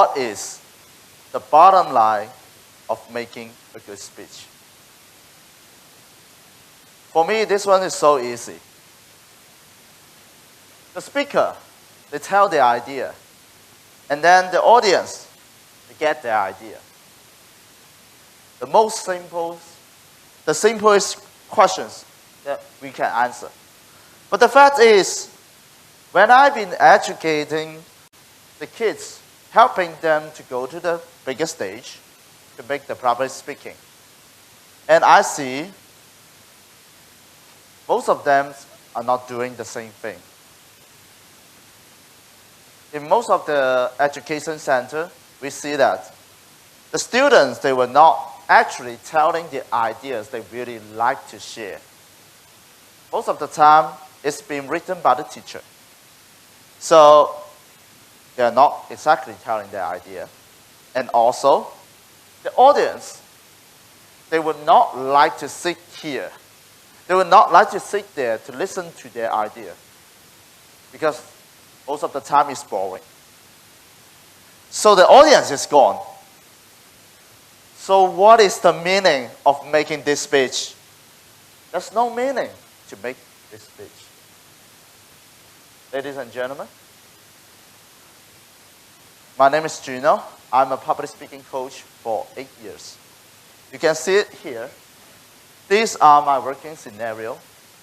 what is the bottom line of making a good speech? For me, this one is so easy. The speaker, they tell their idea, and then the audience, they get their idea. The simplest questions that we can answer. But the fact is, when I've been educating the kids, helping them to go to the bigger stage, to make the public speaking, and I see most of them are not doing the same thing. In most of the education center, we see that the students, they were not actually telling the ideas they really like to share. Most of the time, it's been written by the teacher. So, they are not exactly telling their idea. And also, the audience, they would not like to sit here. They would not like to sit there to listen to their idea, because most of the time it's boring. So the audience is gone. So what is the meaning of making this speech? There's no meaning to make this speech. Ladies and gentlemen, my name is Juno. I'm a public speaking coach for 8 years. You can see it here. These are my working scenario,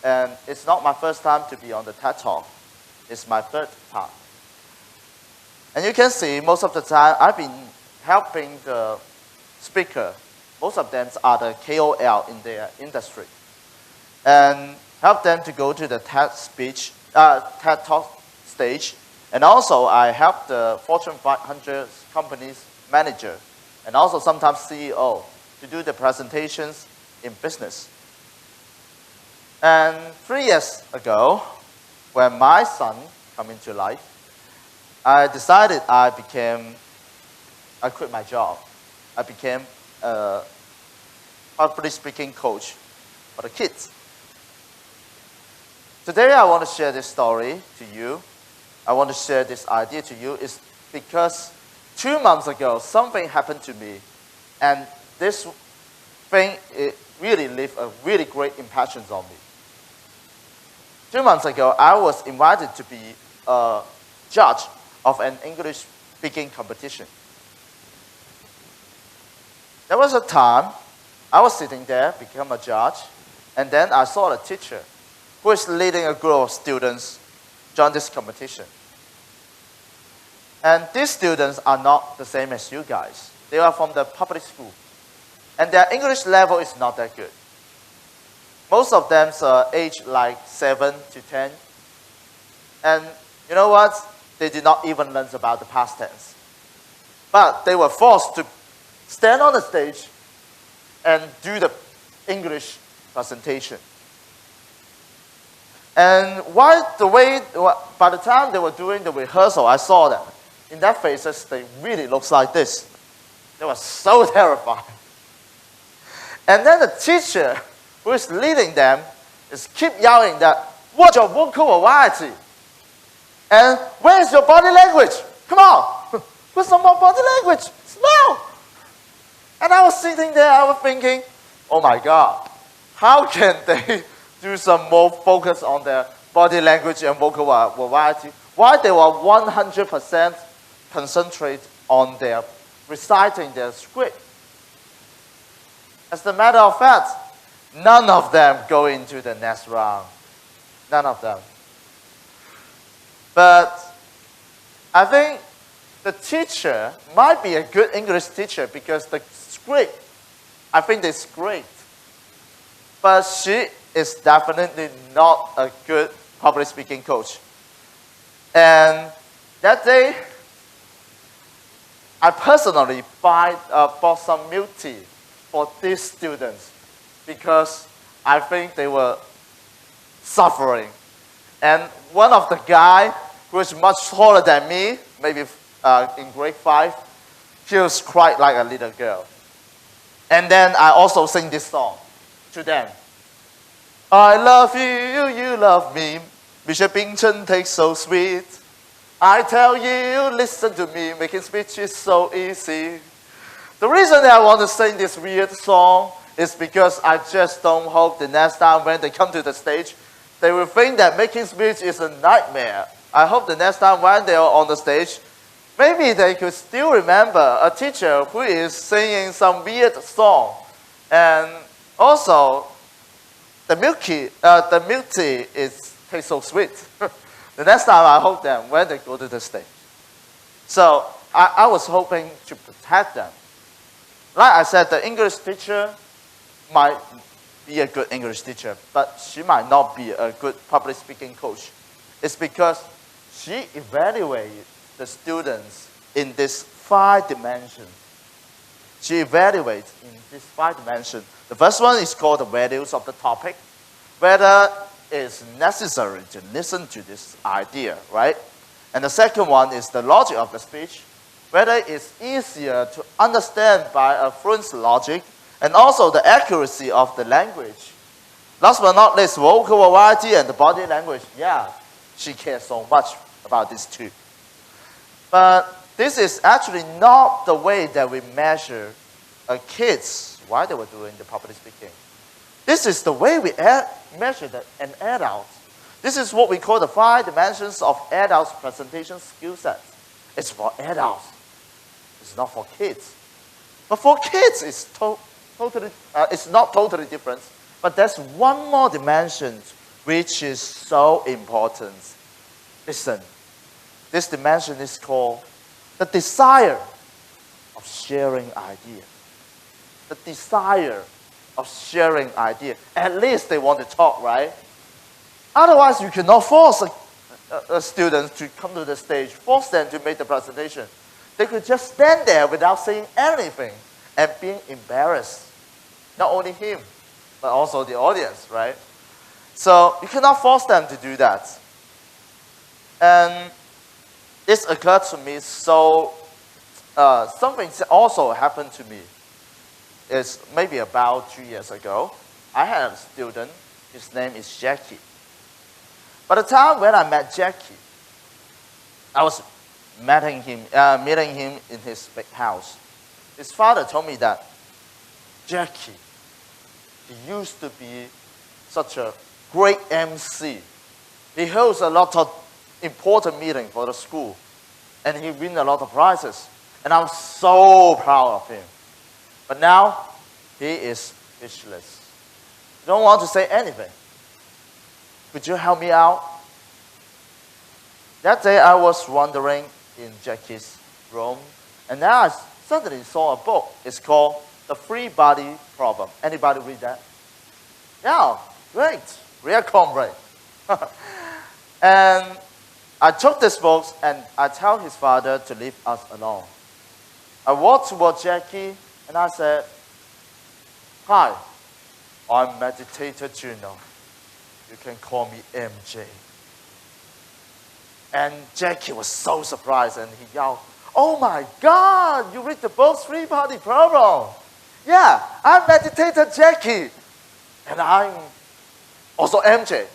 and it's not my first time to be on the TED Talk. It's my third time. And you can see most of the time I've been helping the speaker. Most of them are the KOL in their industry, and help them to go to the TED Talk stage. And also I help the Fortune 500 companies manager, and also sometimes CEO, to do the presentations in business. And 3 years ago, when my son came into life, I decided I quit my job. I became a public speaking coach for the kids. Today I want to share this story to you. I want to share this idea to you is because 2 months ago, something happened to me, and this thing, it really left a really great impression on me. 2 months ago, I was invited to be a judge of an English speaking competition. There was a time I was sitting there, become a judge, and then I saw a teacher who is leading a group of students join this competition. And these students are not the same as you guys. They are from the public school, and their English level is not that good. Most of them are aged like 7 to 10. And you know what? They did not even learn about the past tense. But they were forced to stand on the stage and do the English presentation. And by the time they were doing the rehearsal, I saw that in their faces, they really looked like this. They were so terrified. And then the teacher who is leading them is keep yelling that, "What's your vocal variety? And where is your body language? Come on, put some more body language, smile." And I was sitting there, I was thinking, oh my God, how can they do some more focus on their body language and vocal variety? Why they were 100% concentrate on their reciting their script? As a matter of fact, none of them go into the next round. None of them. But I think the teacher might be a good English teacher because the script, I think it's great. But she is definitely not a good public speaking coach. And that day, I personally bought some milk tea for these students because I think they were suffering. And one of the guy who is much taller than me, maybe in grade 5, he was cried like a little girl. And then I also sing this song to them. I love you, you love me. 蜜雪冰城 tastes so sweet. I tell you, listen to me, making speech is so easy. The reason that I want to sing this weird song is because I just don't hope the next time when they come to the stage, they will think that making speech is a nightmare. I hope the next time when they are on the stage, maybe they could still remember a teacher who is singing some weird song. And also, the milk tea tastes so sweet. The next time I hope them when they go to the stage. So I was hoping to protect them. Like I said, the English teacher might be a good English teacher, but she might not be a good public speaking coach. It's because she evaluates the students in this 5 dimensions. She evaluates in this 5 dimensions. The first one is called the values of the topic, whether it's necessary to listen to this idea, right? And the second one is the logic of the speech, whether it's easier to understand by a fluent logic, and also the accuracy of the language. Last but not least, vocal variety and the body language. Yeah, she cares so much about these two. But this is actually not the way that we measure kids while they were doing the public speaking. This is the way we measure an adult. This is what we call the 5 dimensions of adults' presentation skill set. It's for adults. It's not for kids. But for kids, it's not totally different. But there's one more dimension which is so important. Listen, this dimension is called the desire of sharing idea. The desire of sharing idea. At least they want to talk, right? Otherwise, you cannot force a student to come to the stage, force them to make the presentation. They could just stand there without saying anything and being embarrassed. Not only him, but also the audience, right? So you cannot force them to do that. And this occurred to me, so something also happened to me. It's maybe about 2 years ago. I had a student, his name is Jackie. By the time when I met Jackie, I was meeting him in his big house. His father told me that Jackie, he used to be such a great MC. He holds a lot of important meetings for the school, and he wins a lot of prizes. And I'm so proud of him. But now, he is speechless. He don't want to say anything. Could you help me out? That day, I was wandering in Jackie's room, and then I suddenly saw a book. It's called The Free Body Problem. Anybody read that? Yeah, great. Real comrade. And I took this book, and I tell his father to leave us alone. I walked toward Jackie, and I said, "Hi, I'm Meditator Juno. You can call me MJ." And Jackie was so surprised, and he yelled, "Oh my God, you read the book Free Body Problem." Yeah, I'm Meditator Jackie, and I'm also MJ.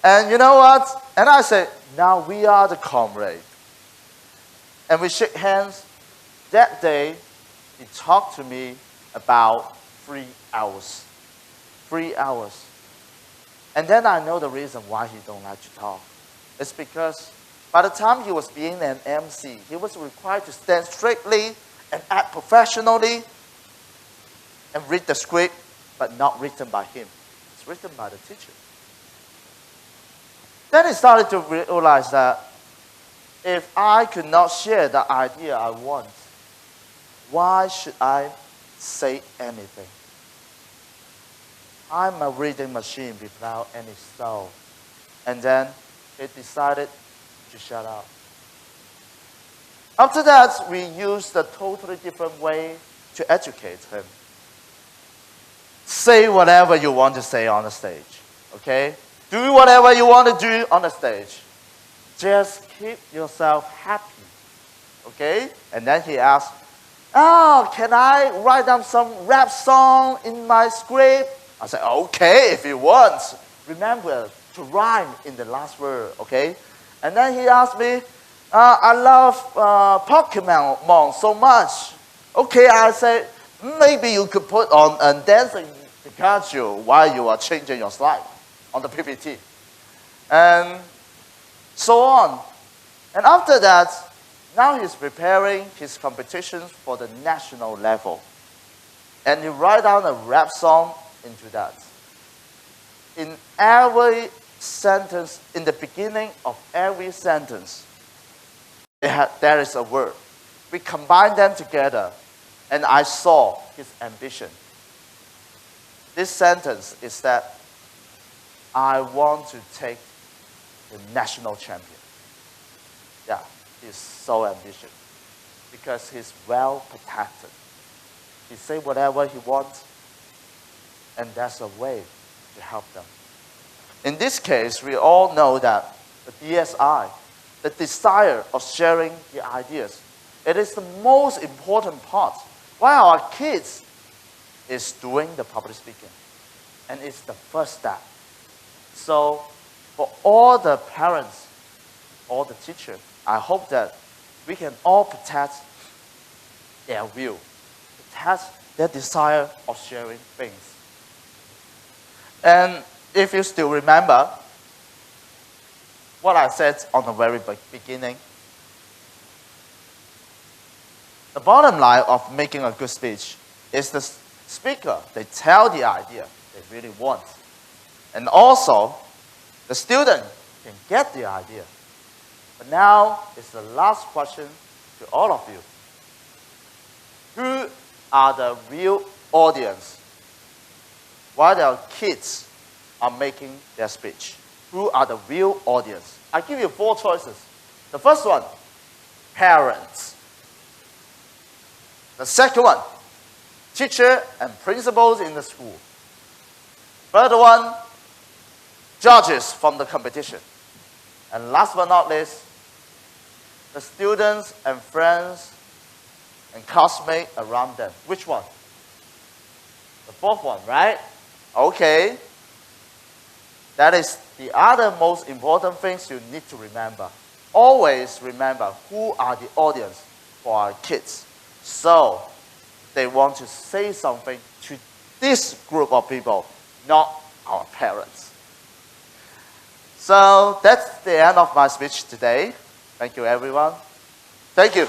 And you know what? And I said, now we are the comrade. And we shook hands. That day, he talked to me about 3 hours. 3 hours. And then I know the reason why he don't like to talk. It's because by the time he was being an MC, he was required to stand straightly and act professionally and read the script, but not written by him. It's written by the teacher. Then he started to realize that if I could not share the idea I want, why should I say anything? I'm a reading machine without any soul. And then he decided to shut up. After that, we used a totally different way to educate him. Say whatever you want to say on the stage, okay? Do whatever you want to do on the stage. Just keep yourself happy, okay? And then he asked, "Oh, can I write down some rap song in my script?" I said, "Okay, if you want. Remember, to rhyme in the last word, okay? And then he asked me, I love Pokemon so much. Okay, I said, maybe you could put on a dancing Pikachu while you are changing your slide on the PPT. And so on. And after that, now he's preparing his competitions for the national level. And he write down a rap song into that. In every sentence, in the beginning of every sentence, there is a word. We combine them together, and I saw his ambition. This sentence is that I want to take the national champion. Yeah, he's so ambitious because he's well protected. He say whatever he wants, and that's a way to help them. In this case, we all know that the DSI, the desire of sharing the ideas, it is the most important part. While our kids is doing the public speaking, and it's the first step. So for all the parents, all the teachers, I hope that we can all protect their will, protect their desire of sharing things. And if you still remember what I said on the very beginning, the bottom line of making a good speech is the speaker, they tell the idea they really want. And also, the student can get the idea. But now is the last question to all of you. Who are the real audience while their kids are making their speech? Who are the real audience? I give you 4 choices. The first one, parents. The second one, teacher and principals in the school. Third one, judges from the competition. And last but not least, the students and friends and classmates around them. Which one? The fourth one, right? Okay. That is the other most important things you need to remember. Always remember who are the audience for our kids. So they want to say something to this group of people, not our parents. So that's the end of my speech today. Thank you, everyone. Thank you.